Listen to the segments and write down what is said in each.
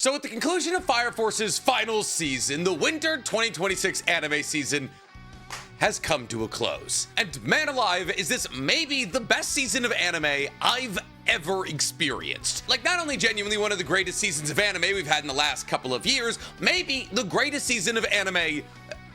So at the conclusion of Fire Force's final season, the winter 2026 anime season has come to a close. And man alive, is this maybe the best season of anime I've ever experienced. Like, not only genuinely one of the greatest seasons of anime we've had in the last couple of years, maybe the greatest season of anime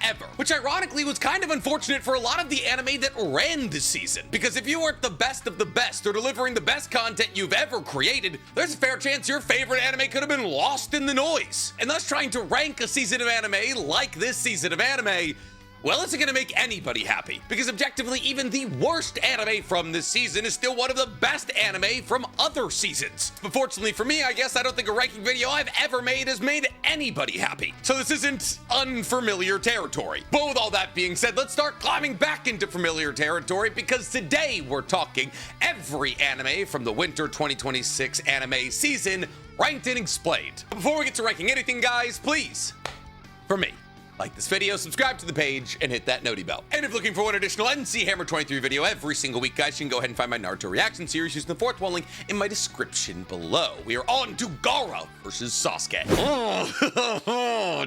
ever. Which ironically was kind of unfortunate for a lot of the anime that ran this season. Because if you weren't the best of the best or delivering the best content you've ever created, there's a fair chance your favorite anime could have been lost in the noise. And thus trying to rank a season of anime like this season of anime, well, isn't gonna make anybody happy, because objectively, even the worst anime from this season is still one of the best anime from other seasons. But fortunately for me, I guess I don't think a ranking video I've ever made has made anybody happy. So this isn't unfamiliar territory. But with all that being said, let's start climbing back into familiar territory, because today we're talking every anime from the winter 2026 anime season, ranked and explained. But before we get to ranking anything, guys, please, for me, like this video, subscribe to the page, and hit that noti bell. And if looking for one additional NC Hammer 23 video every single week, guys, you can go ahead and find my Naruto reaction series using the fourth one link in my description below. We are on to Gaara versus Sasuke.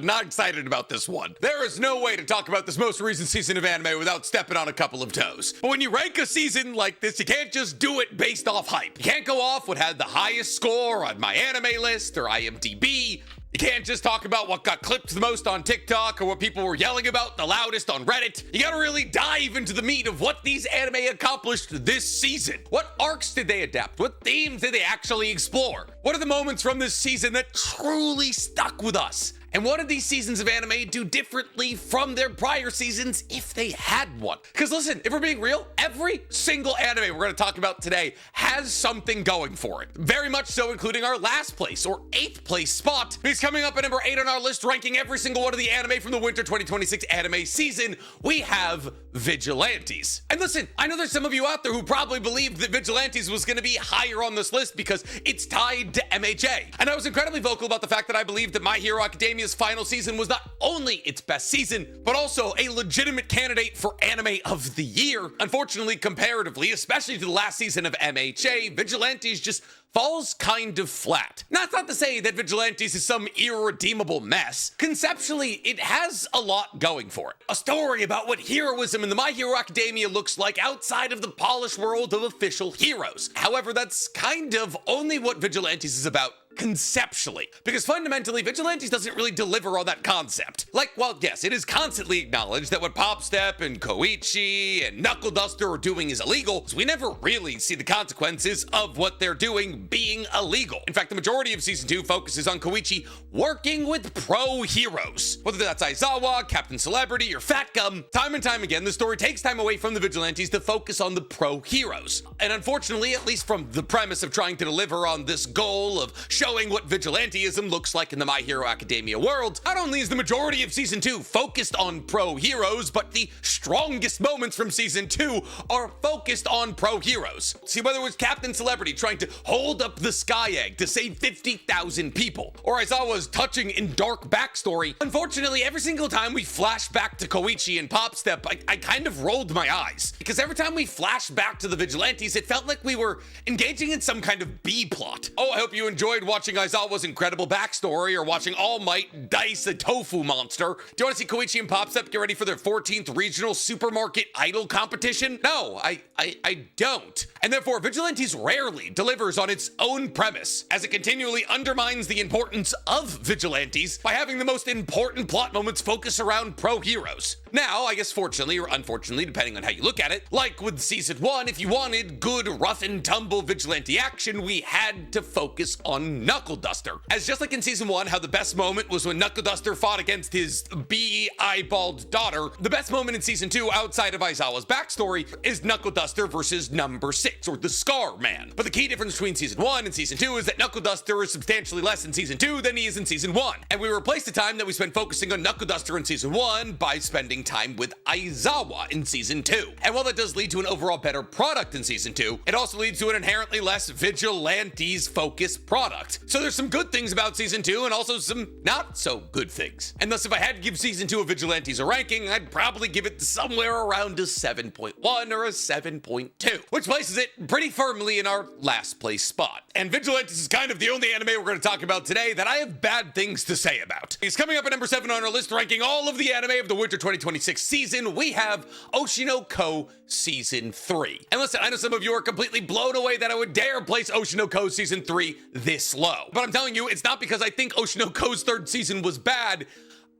Not excited about this one. There is no way to talk about this most recent season of anime without stepping on a couple of toes. But when you rank a season like this, you can't just do it based off hype. You can't go off what had the highest score on my anime list or IMDb. You can't just talk about what got clipped the most on TikTok or what people were yelling about the loudest on Reddit. You gotta really dive into the meat of what these anime accomplished this season. What arcs did they adapt? What themes did they actually explore? What are the moments from this season that truly stuck with us? And what did these seasons of anime do differently from their prior seasons if they had one? Because listen, if we're being real, every single anime we're going to talk about today has something going for it. Very much so, including our last place or 8th place spot. Because coming up at number 8 on our list, ranking every single one of the anime from the winter 2026 anime season, we have Vigilantes. And listen, I know there's some of you out there who probably believed that Vigilantes was going to be higher on this list because it's tied to MHA. And I was incredibly vocal about the fact that I believed that My Hero Academia's final season was not only its best season, but also a legitimate candidate for Anime of the Year. Unfortunately, comparatively, especially to the last season of MHA, Vigilantes just falls kind of flat. Now, that's not to say that Vigilantes is some irredeemable mess. Conceptually, it has a lot going for it. A story about what heroism in the My Hero Academia looks like outside of the polished world of official heroes. However, that's kind of only what Vigilantes is about conceptually, because fundamentally Vigilantes doesn't really deliver on that concept. Like, well, yes, it is constantly acknowledged that what Popstep and Koichi and Knuckle Duster are doing is illegal, so we never really see the consequences of what they're doing being illegal. In fact, the majority of season 2 focuses on Koichi working with pro heroes. Whether that's Aizawa, Captain Celebrity, or Fat Gum, time and time again, the story takes time away from the Vigilantes to focus on the pro heroes. And unfortunately, at least from the premise of trying to deliver on this goal of showing what vigilantism looks like in the My Hero Academia world, not only is the majority of season 2 focused on pro heroes, but the strongest moments from season 2 are focused on pro heroes. See, whether it was Captain Celebrity trying to hold up the Sky Egg to save 50,000 people, or Aizawa's touching and dark backstory, unfortunately, every single time we flash back to Koichi and Popstep, I kind of rolled my eyes. Because every time we flash back to the Vigilantes, it felt like we were engaging in some kind of B-plot. Oh, I hope you enjoyed watching Aizawa's incredible backstory, or watching All Might dice a tofu monster. Do you want to see Koichi and Popstep get ready for their 14th regional supermarket idol competition? No, I don't. And therefore, Vigilantes rarely delivers on its own premise, as it continually undermines the importance of Vigilantes by having the most important plot moments focus around pro heroes. Now, I guess fortunately or unfortunately, depending on how you look at it, like with season 1, if you wanted good rough and tumble vigilante action, we had to focus on Knuckle Duster. As just like in season 1, how the best moment was when Knuckle Duster fought against his eyeballed daughter, the best moment in season 2 outside of Aizawa's backstory is Knuckle Duster versus number 6, or the Scar Man. But the key difference between season 1 and season 2 is that Knuckle Duster is substantially less in season 2 than he is in season 1. And we replaced the time that we spent focusing on Knuckle Duster in season 1 by spending spending time with Aizawa in Season 2. And while that does lead to an overall better product in Season 2, it also leads to an inherently less Vigilantes-focused product. So there's some good things about Season 2 and also some not so good things. And thus, if I had to give Season 2 of Vigilantes a ranking, I'd probably give it somewhere around a 7.1 or a 7.2, which places it pretty firmly in our last place spot. And Vigilantes is kind of the only anime we're going to talk about today that I have bad things to say about. He's coming up at number 7 on our list, ranking all of the anime of the Winter 2026 season. We have Oshi no Ko Season 3. And listen, I know some of you are completely blown away that I would dare place Oshi no Ko Season 3 this low. But I'm telling you, it's not because I think Oshi no Ko's third season was bad.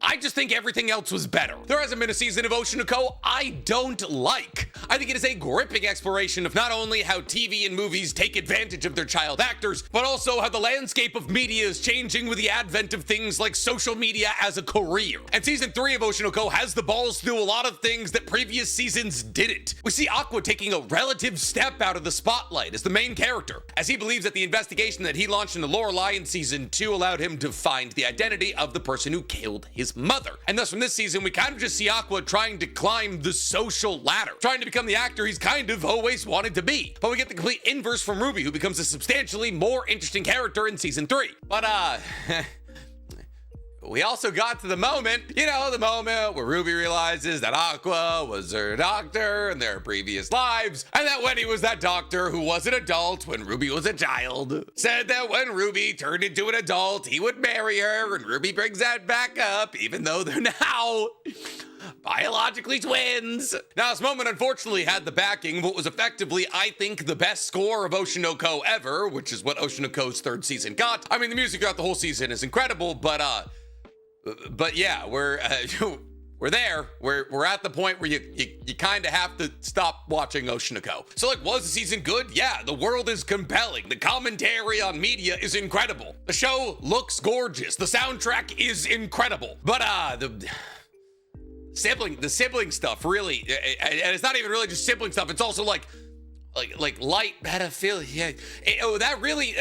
I just think everything else was better. There hasn't been a season of Oshi no Ko I don't like. I think it is a gripping exploration of not only how TV and movies take advantage of their child actors, but also how the landscape of media is changing with the advent of things like social media as a career. And season 3 of Oshi no Ko has the balls to do a lot of things that previous seasons didn't. We see Aqua taking a relative step out of the spotlight as the main character, as he believes that the investigation that he launched into Lorelei in season 2 allowed him to find the identity of the person who killed his mother. And thus from this season, we kind of just see Aqua trying to climb the social ladder, trying to become the actor he's kind of always wanted to be. But we get the complete inverse from Ruby, who becomes a substantially more interesting character in season 3. But we also got to the moment, the moment where Ruby realizes that Aqua was her doctor in their previous lives, and that when he was that doctor who was an adult when Ruby was a child, said that when Ruby turned into an adult, he would marry her, and Ruby brings that back up, even though they're now biologically twins. Now, this moment unfortunately had the backing of what was effectively, I think, the best score of Oshi no Ko ever, which is what Oshi no Ko's third season got. I mean, the music throughout the whole season is incredible, but yeah, we're there. We're at the point where you kind of have to stop watching Oshi no Ko. So, like, was the season good? Yeah, the world is compelling. The commentary on media is incredible. The show looks gorgeous. The soundtrack is incredible. But the sibling stuff really, and it's not even really just sibling stuff. It's also like light pedophilia. That really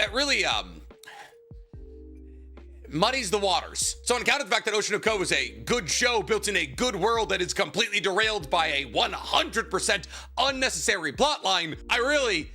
muddies the waters. So on account of the fact that Oshi no Ko is a good show built in a good world that is completely derailed by a 100% unnecessary plotline, I really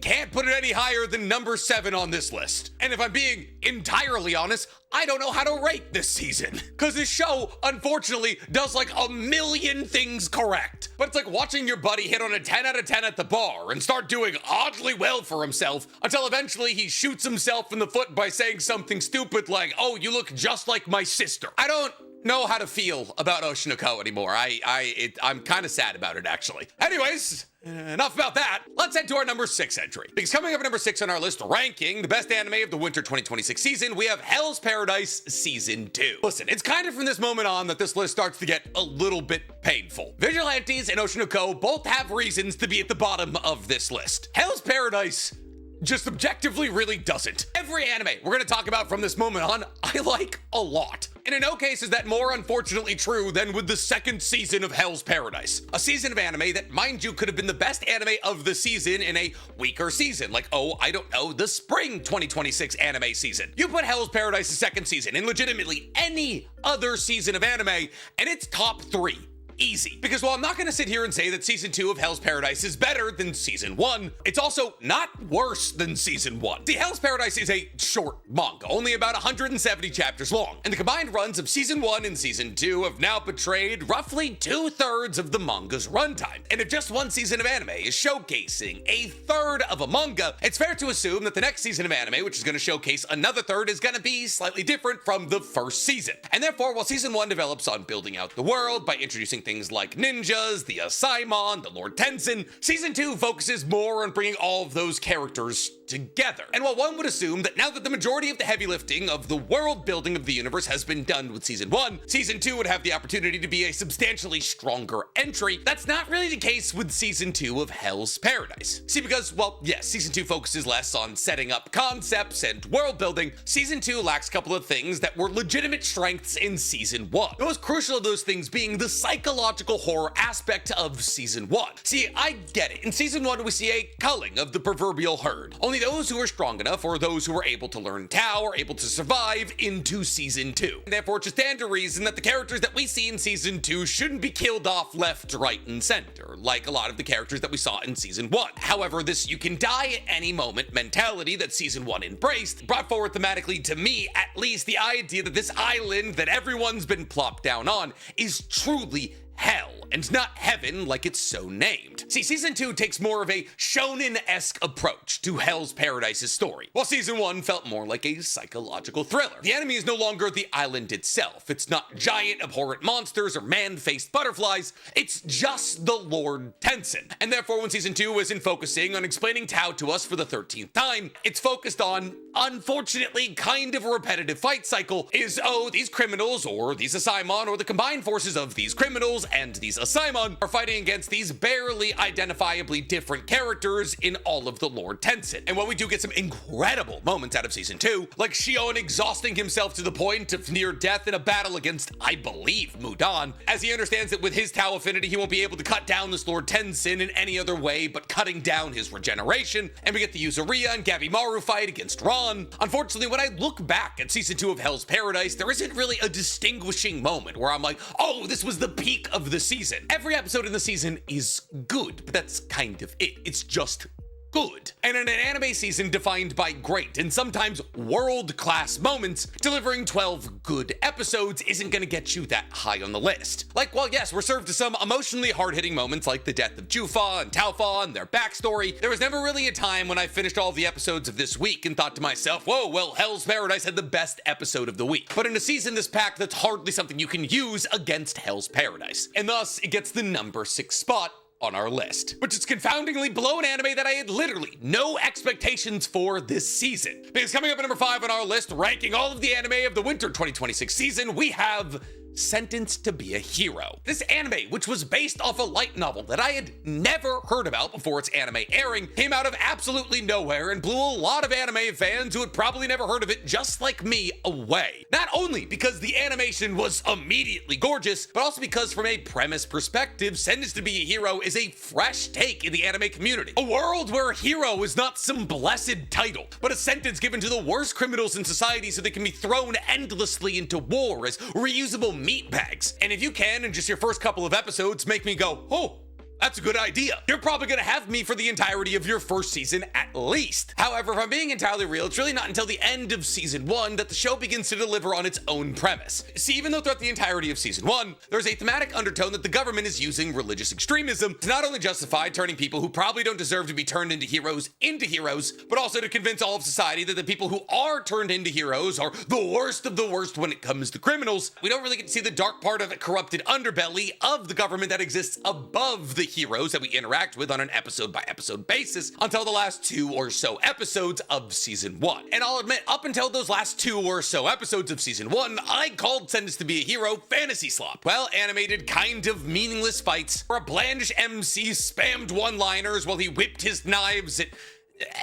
can't put it any higher than number 7 on this list. And if I'm being entirely honest, I don't know how to rate this season, because this show, unfortunately, does like a million things correct. But it's like watching your buddy hit on a 10 out of 10 at the bar and start doing oddly well for himself until eventually he shoots himself in the foot by saying something stupid like, "Oh, you look just like my sister." I don't know how to feel about Oshi no Ko anymore. I'm kind of sad about it, actually. Anyways, enough about that. Let's head to our number 6 entry. Because coming up at number 6 on our list, ranking the best anime of the Winter 2026 season, we have Hell's Paradise Season 2. Listen, it's kind of from this moment on that this list starts to get a little bit painful. Vigilantes and Oshi no Ko both have reasons to be at the bottom of this list. Hell's Paradise just objectively really doesn't. Every anime we're going to talk about from this moment on, I like a lot. And in no case is that more unfortunately true than with the second season of Hell's Paradise. A season of anime that, mind you, could have been the best anime of the season in a weaker season. Like, the spring 2026 anime season. You put Hell's Paradise's second season in legitimately any other season of anime, and it's top 3. Easy. Because while I'm not going to sit here and say that season 2 of Hell's Paradise is better than season 1, it's also not worse than season 1. See, Hell's Paradise is a short manga, only about 170 chapters long, and the combined runs of season 1 and season 2 have now betrayed roughly 2/3 of the manga's runtime. And if just one season of anime is showcasing a third of a manga, it's fair to assume that the next season of anime, which is going to showcase another third, is going to be slightly different from the first season. And therefore, while season 1 develops on building out the world by introducing things like ninjas, the Asaimon, the Lord Tenzin, season 2 focuses more on bringing all of those characters together. And while one would assume that now that the majority of the heavy lifting of the world building of the universe has been done with season 1, season 2 would have the opportunity to be a substantially stronger entry, that's not really the case with season 2 of Hell's Paradise. See, because, well, yes, season 2 focuses less on setting up concepts and world building. Season 2 lacks a couple of things that were legitimate strengths in season 1. The most crucial of those things being the psychological psychological horror aspect of Season 1. See, I get it. In Season 1, we see a culling of the proverbial herd. Only those who are strong enough or those who are able to learn Tao are able to survive into Season 2. And therefore, to stand to reason that the characters that we see in Season 2 shouldn't be killed off left, right, and center, like a lot of the characters that we saw in Season 1. However, this you can die at any moment mentality that Season 1 embraced brought forward thematically, to me at least, the idea that this island that everyone's been plopped down on is truly hell, and not heaven like it's so named. See, Season 2 takes more of a shonen-esque approach to Hell's Paradise's story, while Season 1 felt more like a psychological thriller. The enemy is no longer the island itself. It's not giant, abhorrent monsters or man-faced butterflies. It's just the Lord Tenzin. And therefore, when Season 2 isn't focusing on explaining Tao to us for the 13th time, it's focused on, unfortunately, kind of a repetitive fight cycle is, oh, these criminals, or these Asaimon, or the combined forces of these criminals and these Asaimon are fighting against these barely identifiably different characters in all of the Lord Tenzin. And while we do get some incredible moments out of Season 2, like Shion exhausting himself to the point of near death in a battle against, I believe, Mudan, as he understands that with his Tao affinity he won't be able to cut down this Lord Tenzin in any other way but cutting down his regeneration, and we get the Yuzuria and Gabimaru fight against Ron. Unfortunately, when I look back at Season 2 of Hell's Paradise, there isn't really a distinguishing moment where I'm like, oh, this was the peak of the season. Every episode in the season is good, but that's kind of it. It's just good. And in an anime season defined by great and sometimes world-class moments, delivering 12 good episodes isn't gonna get you that high on the list. Like, while yes, we're served to some emotionally hard-hitting moments like the death of Jufa and Taofa and their backstory, there was never really a time when I finished all of the episodes of this week and thought to myself, whoa, well, Hell's Paradise had the best episode of the week. But in a season this packed, that's hardly something you can use against Hell's Paradise. And thus, it gets the number 6 spot on our list, which is confoundingly below an anime that I had literally no expectations for this season. Because coming up at number 5 on our list, ranking all of the anime of the winter 2026 season, we have Sentenced to Be a Hero. This anime, which was based off a light novel that I had never heard about before its anime airing, came out of absolutely nowhere and blew a lot of anime fans who had probably never heard of it, just like me, away. Not only because the animation was immediately gorgeous, but also because from a premise perspective, Sentenced to Be a Hero is a fresh take in the anime community. A world where hero is not some blessed title, but a sentence given to the worst criminals in society so they can be thrown endlessly into war as reusable meat bags. And if you can, in just your first couple of episodes, make me go, oh, that's a good idea, you're probably gonna have me for the entirety of your first season at least. However, if I'm being entirely real, it's really not until the end of Season 1 that the show begins to deliver on its own premise. See, even though throughout the entirety of Season 1, there's a thematic undertone that the government is using religious extremism to not only justify turning people who probably don't deserve to be turned into heroes, but also to convince all of society that the people who are turned into heroes are the worst of the worst when it comes to criminals. We don't really get to see the dark part of the corrupted underbelly of the government that exists above the heroes that we interact with on an episode by episode basis until the last 2 or so episodes of Season 1. And I'll admit, up until those last 2 or so episodes of Season 1, I called Sentenced to Be a Hero fantasy slop. Well, animated kind of meaningless fights where a blandish MC spammed one-liners while he whipped his knives at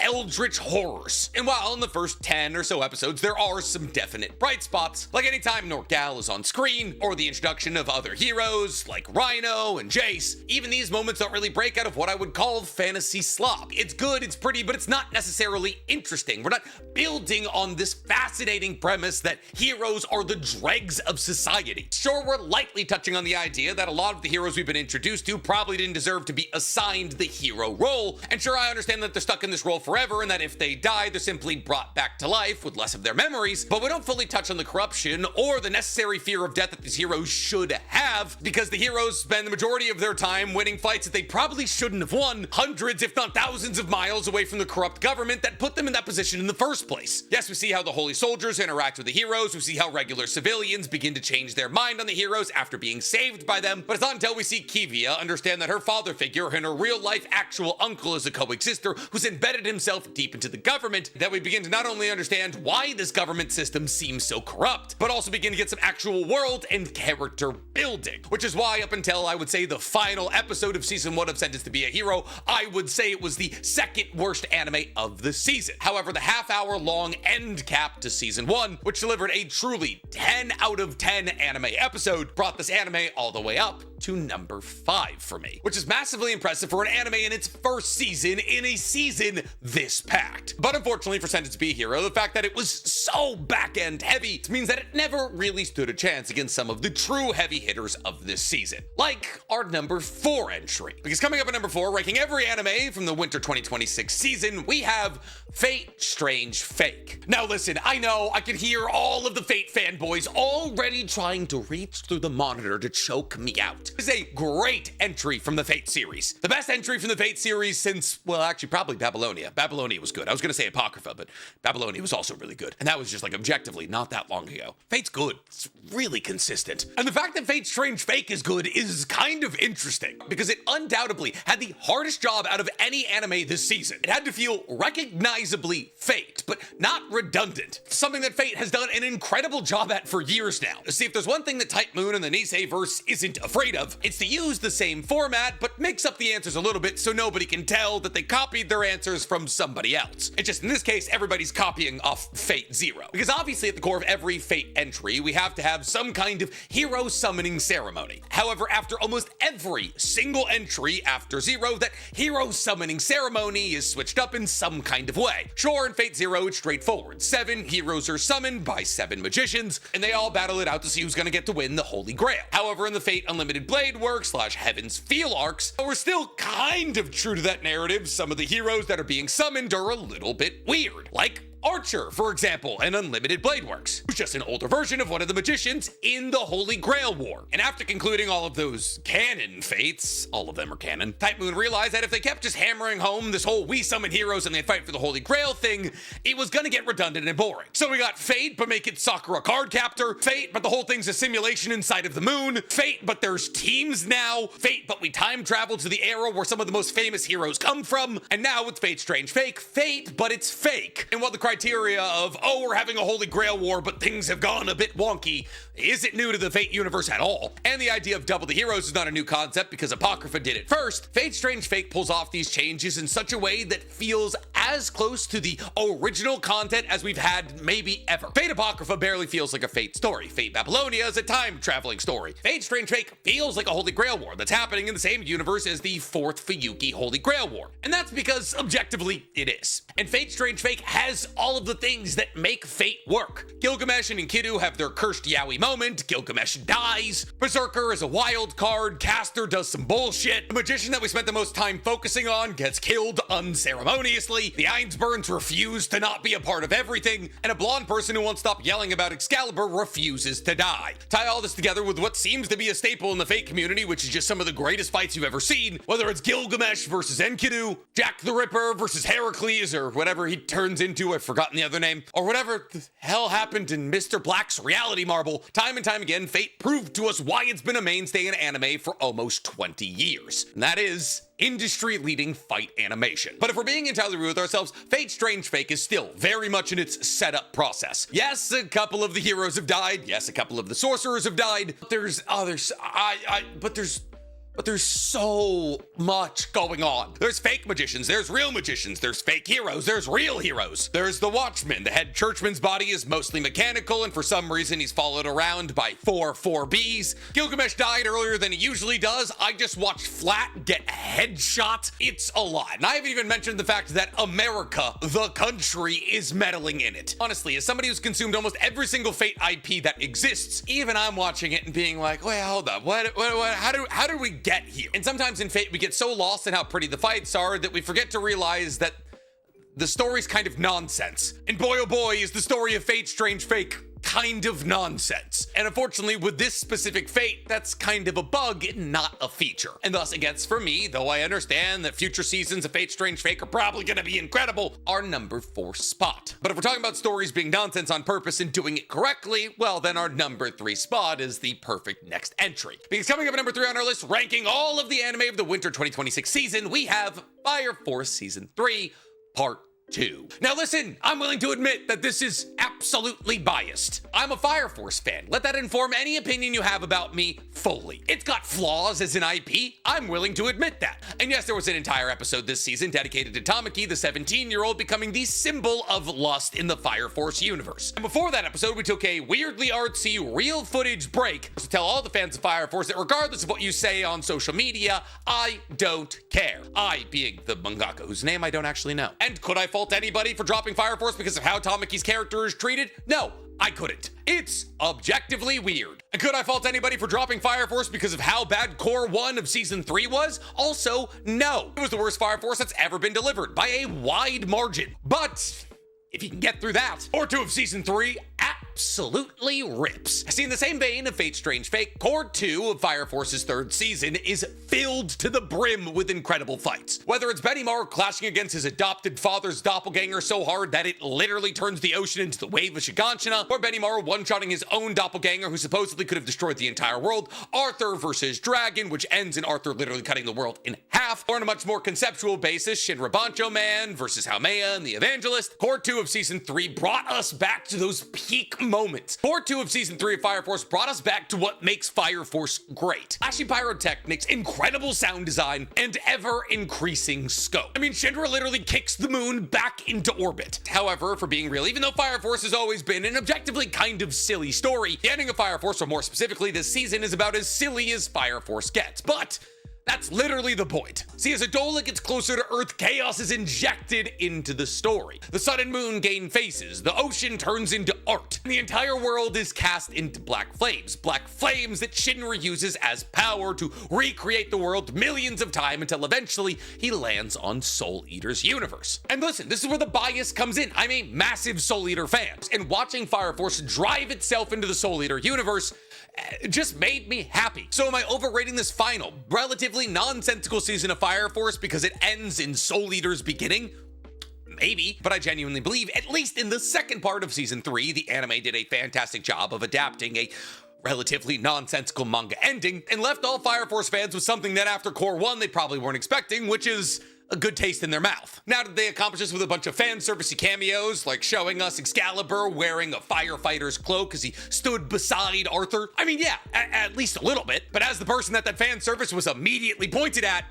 eldritch horrors. And while in the first 10 or so episodes there are some definite bright spots, like anytime Norgal is on screen, or the introduction of other heroes like Rhino and Jace, even these moments don't really break out of what I would call fantasy slop. It's good, it's pretty, but it's not necessarily interesting. We're not building on this fascinating premise that heroes are the dregs of society. Sure, we're lightly touching on the idea that a lot of the heroes we've been introduced to probably didn't deserve to be assigned the hero role, and sure, I understand that they're stuck in this role forever and that if they die, they're simply brought back to life with less of their memories, but we don't fully touch on the corruption or the necessary fear of death that these heroes should have, because the heroes spend the majority of their time winning fights that they probably shouldn't have won, hundreds if not thousands of miles away from the corrupt government that put them in that position in the first place. Yes, we see how the holy soldiers interact with the heroes, we see how regular civilians begin to change their mind on the heroes after being saved by them, but it's not until we see Kivia understand that her father figure and her real-life actual uncle is a coexister who's embedded himself deep into the government that we begin to not only understand why this government system seems so corrupt, but also begin to get some actual world and character building. Which is why up until I would say the final episode of Season 1 of Sentenced to Be a Hero, I would say it was the second worst anime of the season. However, the half-hour long end cap to Season 1, which delivered a truly 10 out of 10 anime episode, brought this anime all the way up to number 5 for me, which is massively impressive for an anime in its first season in a season this packed. But unfortunately for Sentence Be Hero, the fact that it was so back-end heavy means that it never really stood a chance against some of the true heavy hitters of this season, like our number 4 entry. Because coming up at number 4, ranking every anime from the winter 2026 season, we have Fate Strange Fake. Now listen, I know I can hear all of the Fate fanboys already trying to reach through the monitor to choke me out. This is a great entry from the Fate series. The best entry from the Fate series since, well, actually probably Babylonia. Babylonia was good. I was gonna say Apocrypha, but Babylonia was also really good. And that was just like objectively not that long ago. Fate's good. It's really consistent. And the fact that Fate Strange Fake is good is kind of interesting because it undoubtedly had the hardest job out of any anime this season. It had to feel recognizably faked, but not redundant. Something that Fate has done an incredible job at for years now. See, if there's one thing that Type Moon and the Nisei-verse isn't afraid of, it's to use the same format, but mix up the answers a little bit so nobody can tell that they copied their answers from somebody else. It's just in this case, everybody's copying off Fate Zero. Because obviously at the core of every Fate entry, we have to have some kind of hero summoning ceremony. However, after almost every single entry after Zero, that hero summoning ceremony is switched up in some kind of way. Sure, in Fate Zero, it's straightforward. 7 heroes are summoned by 7 magicians, and they all battle it out to see who's gonna get to win the Holy Grail. However, in the Fate Unlimited Blade Work / Heaven's Feel arcs, we're still kind of true to that narrative. Some of the heroes that are being summoned are a little bit weird, like Archer, for example, in Unlimited Blade Works, who's just an older version of one of the magicians in the Holy Grail War. And after concluding all of those canon fates, all of them are canon, Type Moon realized that if they kept just hammering home this whole we summon heroes and they fight for the Holy Grail thing, it was gonna get redundant and boring. So we got Fate, but make it Sakura card captor, Fate, but the whole thing's a simulation inside of the moon, Fate, but there's teams now, Fate, but we time travel to the era where some of the most famous heroes come from, and now it's Fate Strange Fake, Fate, but it's fake. And while the criteria of, oh, we're having a Holy Grail War, but things have gone a bit wonky, isn't new to the Fate universe at all. And the idea of double the heroes is not a new concept because Apocrypha did it first. Fate Strange Fake pulls off these changes in such a way that feels as close to the original content as we've had maybe ever. Fate Apocrypha barely feels like a Fate story. Fate Babylonia is a time-traveling story. Fate Strange Fake feels like a Holy Grail War that's happening in the same universe as the 4th Fuyuki Holy Grail War. And that's because, objectively, it is. And Fate Strange Fake has all of the things that make Fate work. Gilgamesh and Enkidu have their cursed yaoi moment, Gilgamesh dies, Berserker is a wild card, Caster does some bullshit, the magician that we spent the most time focusing on gets killed unceremoniously, the Ainsburns refuse to not be a part of everything, and a blonde person who won't stop yelling about Excalibur refuses to die. Tie all this together with what seems to be a staple in the Fate community, which is just some of the greatest fights you've ever seen, whether it's Gilgamesh versus Enkidu, Jack the Ripper versus Heracles, or whatever he turns into, I've forgotten the other name, or whatever the hell happened in Mr. Black's reality marble. Time and time again, Fate proved to us why it's been a mainstay in anime for almost 20 years. And that is industry-leading fight animation. But if we're being entirely real with ourselves, Fate Strange Fake is still very much in its setup process. Yes, a couple of the heroes have died. Yes, a couple of the sorcerers have died. But there's so much going on. There's fake magicians, there's real magicians, there's fake heroes, there's real heroes. There's the Watchman. The head churchman's body is mostly mechanical, and for some reason he's followed around by 4-4Bs. Gilgamesh died earlier than he usually does. I just watched Flat get headshot. It's a lot. And I haven't even mentioned the fact that America, the country, is meddling in it. Honestly, as somebody who's consumed almost every single Fate IP that exists, even I'm watching it and being like, wait, hold up, how do we get here? And sometimes in Fate, we get so lost in how pretty the fights are that we forget to realize that the story's kind of nonsense. And boy, oh boy, is the story of Fate Strange Fake kind of nonsense. And unfortunately, with this specific Fate, that's kind of a bug and not a feature. And thus, it gets, for me, though I understand that future seasons of Fate Strange Fake are probably gonna be incredible, our number 4 spot. But if we're talking about stories being nonsense on purpose and doing it correctly, well, then our number 3 spot is the perfect next entry. Because coming up at number 3 on our list, ranking all of the anime of the winter 2026 season, we have Fire Force Season 3, Part 2. Now listen, I'm willing to admit that this is absolutely biased. I'm a Fire Force fan. Let that inform any opinion you have about me fully. It's got flaws as an IP. I'm willing to admit that. And yes, there was an entire episode this season dedicated to Tamaki, the 17-year-old, becoming the symbol of lust in the Fire Force universe. And before that episode, we took a weirdly artsy, real footage break to tell all the fans of Fire Force that regardless of what you say on social media, I don't care. I being the mangaka, whose name I don't actually know. And could I fault anybody for dropping Fire Force because of how Tamaki's character is treated? No, I couldn't. It's objectively weird. And could I fault anybody for dropping Fire Force because of how bad Core 1 of Season 3 was? Also, no. It was the worst Fire Force that's ever been delivered by a wide margin. But if you can get through that, Core 2 of Season 3 absolutely rips. See, in the same vein of Fate's Strange Fate, Core 2 of Fire Force's 3rd season is filled to the brim with incredible fights. Whether it's Benimaru clashing against his adopted father's doppelganger so hard that it literally turns the ocean into the wave of Shiganshina, or Benimaru one-shotting his own doppelganger who supposedly could have destroyed the entire world, Arthur versus Dragon, which ends in Arthur literally cutting the world in half, or on a much more conceptual basis, Shinra Bancho Man versus Haumea and the Evangelist, Core 2 of Season 3 brought us back to those peak moments. Core 2 of Season 3 of Fire Force brought us back to what makes Fire Force great. Flashy pyrotechnics, incredible sound design, and ever-increasing scope. I mean, Shinra literally kicks the moon back into orbit. However, for being real, even though Fire Force has always been an objectively kind of silly story, the ending of Fire Force, or more specifically this season, is about as silly as Fire Force gets. But that's literally the point. See, as Adola gets closer to Earth, chaos is injected into the story. The sun and moon gain faces, the ocean turns into art, and the entire world is cast into black flames that Shinra uses as power to recreate the world millions of times until eventually he lands on Soul Eater's universe. And listen, this is where the bias comes in. I'm a massive Soul Eater fan, and watching Fire Force drive itself into the Soul Eater universe just made me happy. So am I overrating this final, relatively nonsensical season of Fire Force because it ends in Soul Eater's beginning? Maybe, but I genuinely believe, at least in the second part of Season 3, the anime did a fantastic job of adapting a relatively nonsensical manga ending and left all Fire Force fans with something that after Core 1 they probably weren't expecting, which is a good taste in their mouth. Now, did they accomplish this with a bunch of fan servicey cameos, like showing us Excalibur wearing a firefighter's cloak as he stood beside Arthur? I mean, yeah, at least a little bit, but as the person that fan service was immediately pointed at,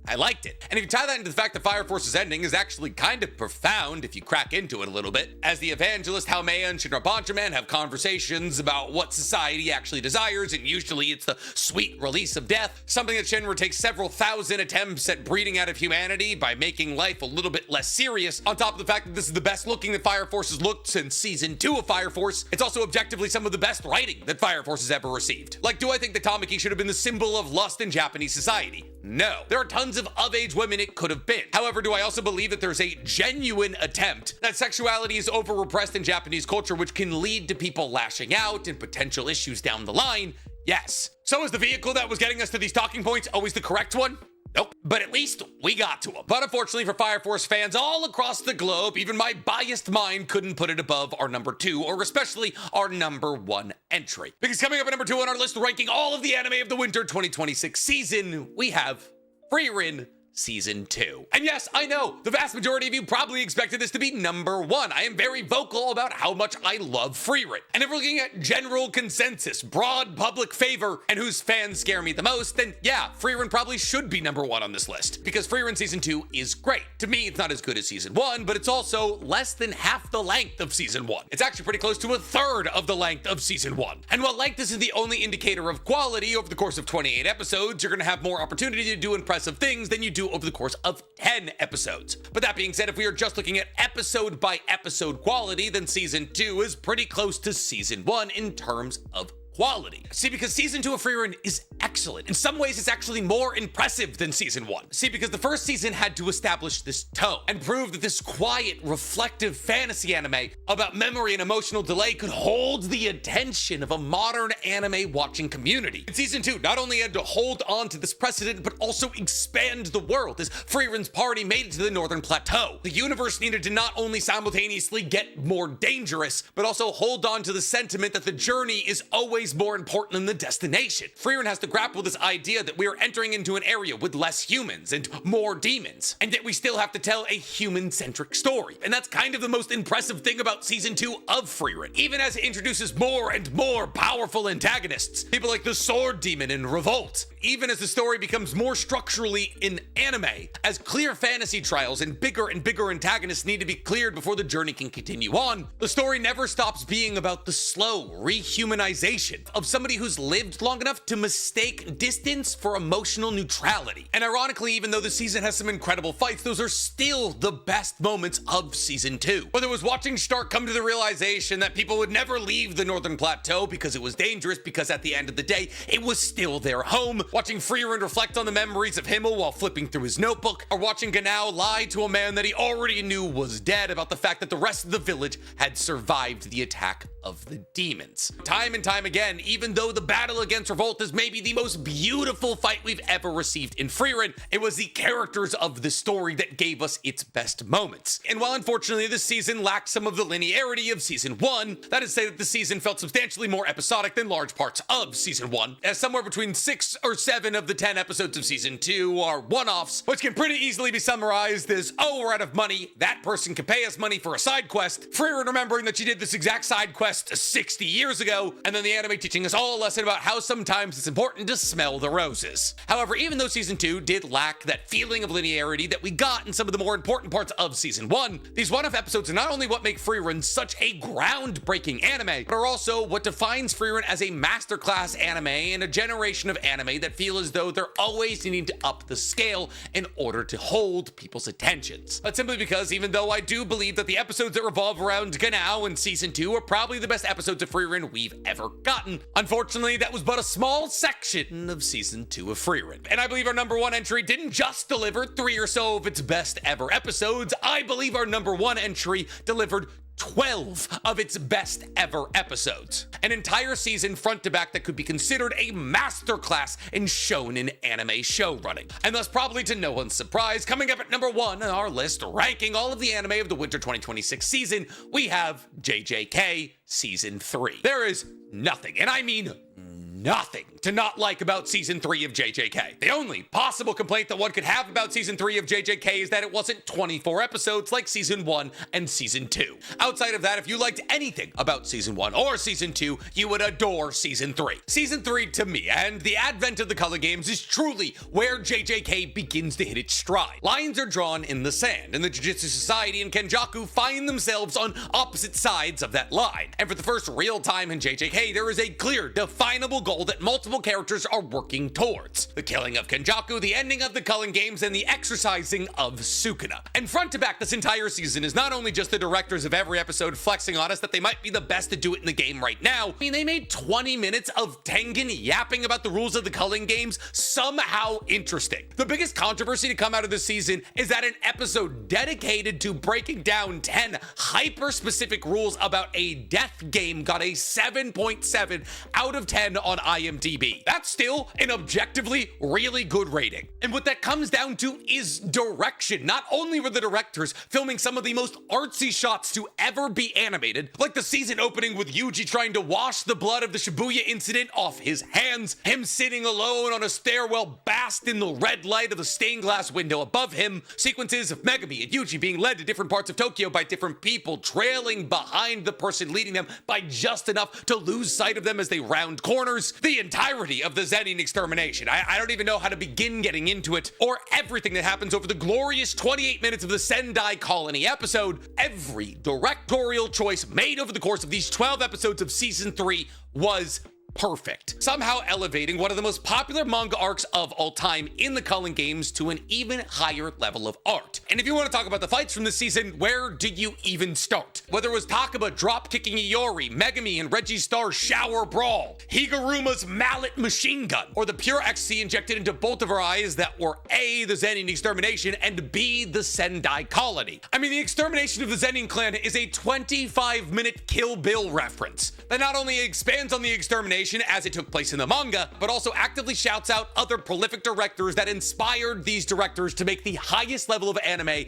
I liked it. And if you tie that into the fact that Fire Force's ending is actually kind of profound if you crack into it a little bit, as the Evangelist, Haumea, and Shinra Bancho Man have conversations about what society actually desires, and usually it's the sweet release of death, something that Shinra takes several thousand attempts at breeding out of humanity by making life a little bit less serious, on top of the fact that this is the best looking that Fire Force has looked since Season 2 of Fire Force, it's also objectively some of the best writing that Fire Force has ever received. Like, do I think that Tamaki should have been the symbol of lust in Japanese society? No. There are tons of age women it could have been. However, do I also believe that there's a genuine attempt that sexuality is over-repressed in Japanese culture, which can lead to people lashing out and potential issues down the line? Yes. So is the vehicle that was getting us to these talking points always the correct one? Nope. But at least we got to them. But unfortunately for Fire Force fans all across the globe, even my biased mind couldn't put it above our number 2, or especially our number 1 entry. Because coming up at number 2 on our list, ranking all of the anime of the winter 2026 season, we have Frieren Season 2. And yes, I know, the vast majority of you probably expected this to be number 1. I am very vocal about how much I love Frieren. And if we're looking at general consensus, broad public favor, and whose fans scare me the most, then yeah, Frieren probably should be number 1 on this list. Because Frieren Season 2 is great. To me, it's not as good as Season 1, but it's also less than half the length of Season 1. It's actually pretty close to a third of the length of Season 1. And while length isn't the only indicator of quality, over the course of 28 episodes, you're gonna have more opportunity to do impressive things than you do over the course of 10 episodes. But that being said, if we are just looking at episode by episode quality, then Season 2 is pretty close to Season 1 in terms of quality. See, because Season 2 of Frieren is excellent. In some ways, it's actually more impressive than Season 1. See, because the first season had to establish this tone and prove that this quiet, reflective fantasy anime about memory and emotional delay could hold the attention of a modern anime watching community. In Season 2, not only had to hold on to this precedent, but also expand the world as Frieren's party made it to the Northern Plateau. The universe needed to not only simultaneously get more dangerous, but also hold on to the sentiment that the journey is always always more important than the destination. Frieren has to grapple with this idea that we are entering into an area with less humans and more demons, and yet we still have to tell a human-centric story. And that's kind of the most impressive thing about Season 2 of Frieren, even as it introduces more and more powerful antagonists, people like the Sword Demon in Revolt. Even as the story becomes more structurally in anime, as clear fantasy trials and bigger antagonists need to be cleared before the journey can continue on, the story never stops being about the slow rehumanization of somebody who's lived long enough to mistake distance for emotional neutrality. And ironically, even though the season has some incredible fights, those are still the best moments of Season 2. Whether it was watching Stark come to the realization that people would never leave the Northern Plateau because it was dangerous, because at the end of the day, it was still their home, watching Frieren reflect on the memories of Himmel while flipping through his notebook, or watching Ganao lie to a man that he already knew was dead about the fact that the rest of the village had survived the attack of the demons. Time and time again, even though the battle against Revolt is maybe the most beautiful fight we've ever received in Frieren, it was the characters of the story that gave us its best moments. And while unfortunately this season lacked some of the linearity of Season 1, that is to say that the season felt substantially more episodic than large parts of Season 1, as somewhere between 6 or 7 of the 10 episodes of Season 2 are one-offs, which can pretty easily be summarized as, oh, we're out of money, that person can pay us money for a side quest, Frieren remembering that she did this exact side quest 60 years ago, and then the anime teaching us all a lesson about how sometimes it's important to smell the roses. However, even though Season 2 did lack that feeling of linearity that we got in some of the more important parts of Season 1, these one-off episodes are not only what make Frieren such a groundbreaking anime, but are also what defines Frieren as a masterclass anime and a generation of anime that feel as though they're always needing to up the scale in order to hold people's attentions. But simply because even though I do believe that the episodes that revolve around Ganao in Season 2 are probably the best episodes of Frieren we've ever gotten, unfortunately that was but a small section of Season 2 of Frieren. And I believe our number 1 entry didn't just deliver 3 or so of its best ever episodes, I believe our number 1 entry delivered 12 of its best ever episodes. An entire season front to back that could be considered a masterclass in shonen anime show running. And thus, probably to no one's surprise, coming up at number 1 on our list, ranking all of the anime of the winter 2026 season, we have JJK Season 3. There is nothing, and I mean nothing, to not like about Season 3 of JJK. The only possible complaint that one could have about Season 3 of JJK is that it wasn't 24 episodes like Season 1 and Season 2. Outside of that, if you liked anything about Season 1 or Season 2, you would adore Season 3. Season 3, to me, and the advent of the Culling Games, is truly where JJK begins to hit its stride. Lines are drawn in the sand, and the Jujutsu Society and Kenjaku find themselves on opposite sides of that line. And for the first real time in JJK, there is a clear, definable goal that multiple characters are working towards: the killing of Kenjaku, the ending of the Culling Games, and the exercising of Sukuna. And front to back, this entire season is not only just the directors of every episode flexing on us that they might be the best to do it in the game right now. I mean, they made 20 minutes of Tengen yapping about the rules of the Culling Games somehow interesting. The biggest controversy to come out of this season is that an episode dedicated to breaking down 10 hyper-specific rules about a death game got a 7.7 out of 10 on IMDb. That's still an objectively really good rating. And what that comes down to is direction. Not only were the directors filming some of the most artsy shots to ever be animated, like the season opening with Yuji trying to wash the blood of the Shibuya incident off his hands, him sitting alone on a stairwell basked in the red light of the stained glass window above him, sequences of Megami and Yuji being led to different parts of Tokyo by different people, trailing behind the person leading them by just enough to lose sight of them as they round corners, the entirety of the Zenin extermination. I don't even know how to begin getting into it, or everything that happens over the glorious 28 minutes of the Sendai Colony episode. Every directorial choice made over the course of these 12 episodes of Season 3 was perfect, somehow elevating one of the most popular manga arcs of all time in the Culling Games to an even higher level of art. And if you want to talk about the fights from this season, where do you even start? Whether it was Takaba drop-kicking Iori, Megami and Reggie Star's shower brawl, Higuruma's mallet machine gun, or the pure ecstasy injected into both of our eyes that were A, the Zenin extermination, and B, the Sendai Colony. I mean, the extermination of the Zenin clan is a 25-minute Kill Bill reference that not only expands on the extermination as it took place in the manga, but also actively shouts out other prolific directors that inspired these directors to make the highest level of anime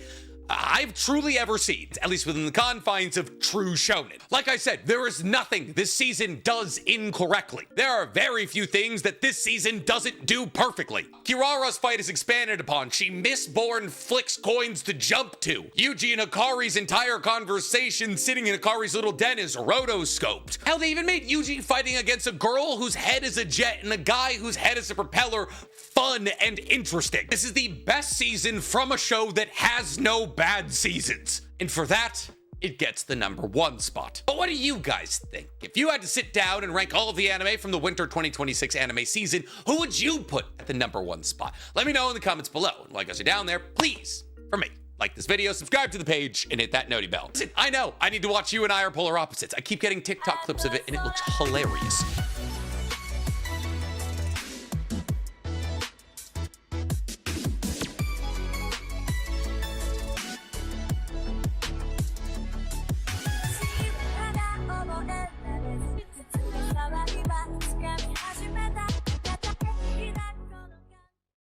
I've truly ever seen, at least within the confines of true shonen. Like I said, there is nothing this season does incorrectly. There are very few things that this season doesn't do perfectly. Kirara's fight is expanded upon. She mistborn flicks coins to jump to. Yuji and Hikari's entire conversation sitting in Hikari's little den is rotoscoped. Hell, they even made Yuji fighting against a girl whose head is a jet and a guy whose head is a propeller fun and interesting. This is the best season from a show that has no bad seasons. And for that, it gets the #1 spot. But what do you guys think? If you had to sit down and rank all of the anime from the winter 2026 anime season, who would you put at the #1 spot? Let me know in the comments below. And while you guys are down there, please, for me, like this video, subscribe to the page, and hit that noti bell. Listen, I know, I need to watch You and I Are Polar Opposites. I keep getting TikTok clips of it, and it looks hilarious.